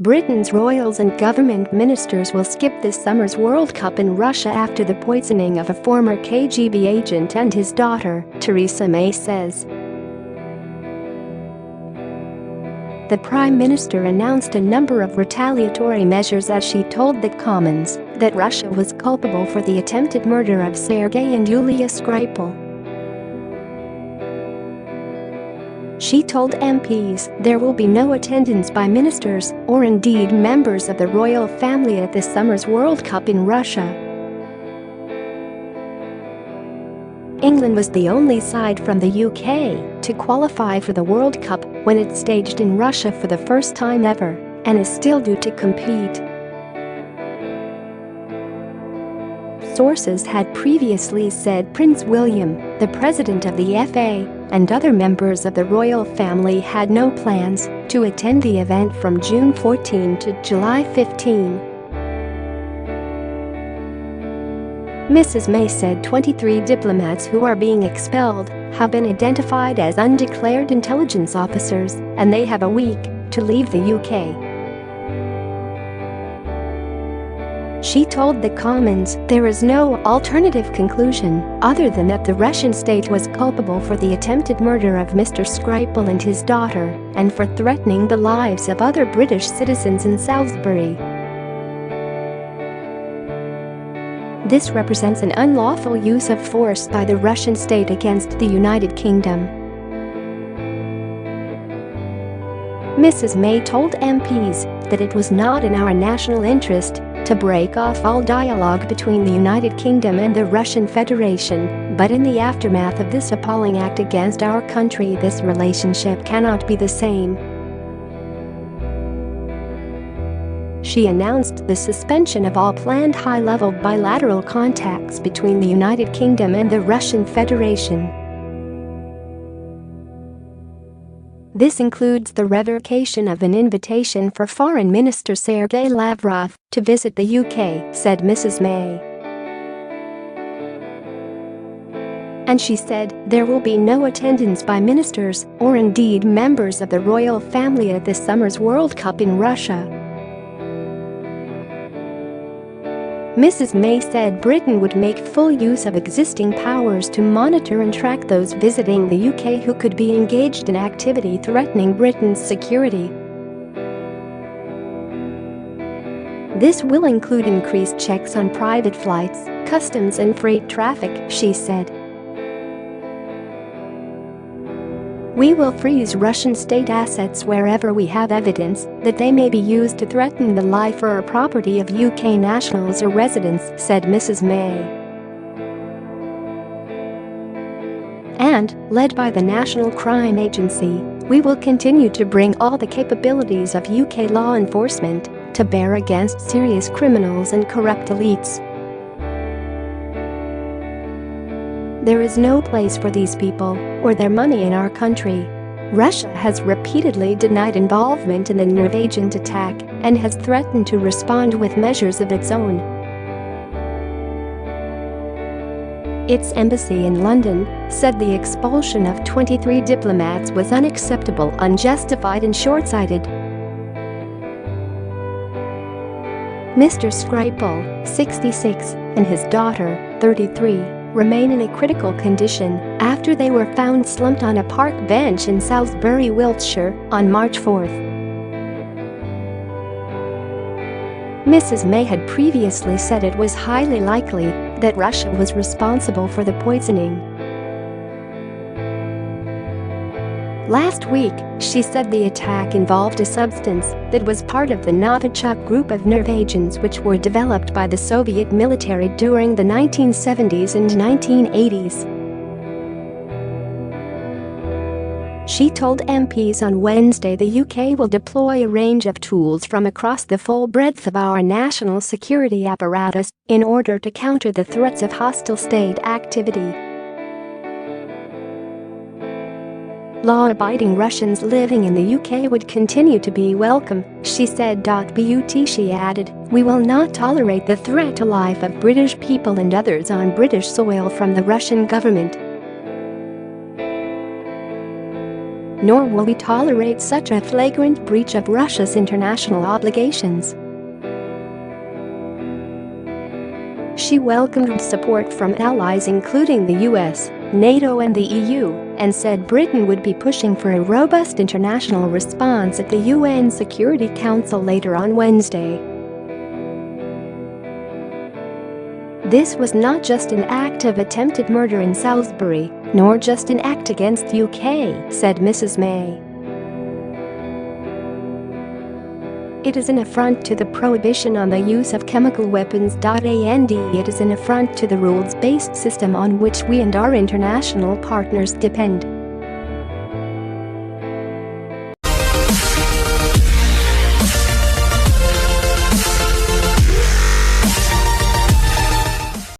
Britain's royals and government ministers will skip this summer's World Cup in Russia after the poisoning of a former KGB agent and his daughter, Theresa May says. The Prime Minister announced a number of retaliatory measures as she told the Commons that Russia was culpable for the attempted murder of Sergei and Yulia Skripal. She told MPs there will be no attendance by ministers or indeed members of the royal family at this summer's World Cup in Russia. England was the only side from the UK to qualify for the World Cup when it staged in Russia for the first time ever and is still due to compete. Sources had previously said Prince William, the president of the FA, and other members of the royal family had no plans to attend the event from June 14 to July 15. Mrs May said 23 diplomats who are being expelled have been identified as undeclared intelligence officers, and they have a week to leave the UK. She told the Commons there is no alternative conclusion other than that the Russian state was culpable for the attempted murder of Mr Skripal and his daughter and for threatening the lives of other British citizens in Salisbury. This represents an unlawful use of force by the Russian state against the United Kingdom. Mrs May told MPs that it was not in our national interest to break off all dialogue between the United Kingdom and the Russian Federation, but in the aftermath of this appalling act against our country, this relationship cannot be the same. She announced the suspension of all planned high-level bilateral contacts between the United Kingdom and the Russian Federation. This includes the revocation of an invitation for Foreign Minister Sergei Lavrov to visit the UK, said Mrs May. And she said there will be no attendance by ministers or indeed members of the royal family at this summer's World Cup in Russia. Mrs May said Britain would make full use of existing powers to monitor and track those visiting the UK who could be engaged in activity threatening Britain's security. This will include increased checks on private flights, customs and freight traffic, she said. We will freeze Russian state assets wherever we have evidence that they may be used to threaten the life or property of UK nationals or residents, said Mrs May. And, led by the National Crime Agency, we will continue to bring all the capabilities of UK law enforcement to bear against serious criminals and corrupt elites. There is no place for these people or their money in our country. Russia has repeatedly denied involvement in the nerve agent attack and has threatened to respond with measures of its own. Its embassy in London said the expulsion of 23 diplomats was unacceptable, unjustified and shortsighted. Mr Skripal, 66, and his daughter, 33, remain in a critical condition after they were found slumped on a park bench in Salisbury, Wiltshire, on March 4. Mrs May had previously said it was highly likely that Russia was responsible for the poisoning. Last week, she said the attack involved a substance that was part of the Novichok group of nerve agents which were developed by the Soviet military during the 1970s and 1980s. She told MPs on Wednesday the UK will deploy a range of tools from across the full breadth of our national security apparatus in order to counter the threats of hostile state activity. Law-abiding Russians living in the UK would continue to be welcome, she said. But she added, we will not tolerate the threat to life of British people and others on British soil from the Russian government. nor will we tolerate such a flagrant breach of Russia's international obligations. She welcomed support from allies including the US, NATO and the EU, and said Britain would be pushing for a robust international response at the UN Security Council later on Wednesday. This was not just an act of attempted murder in Salisbury, nor just an act against the UK, said Mrs May. It is an affront to the prohibition on the use of chemical weapons.And it is an affront to the rules-based system on which we and our international partners depend.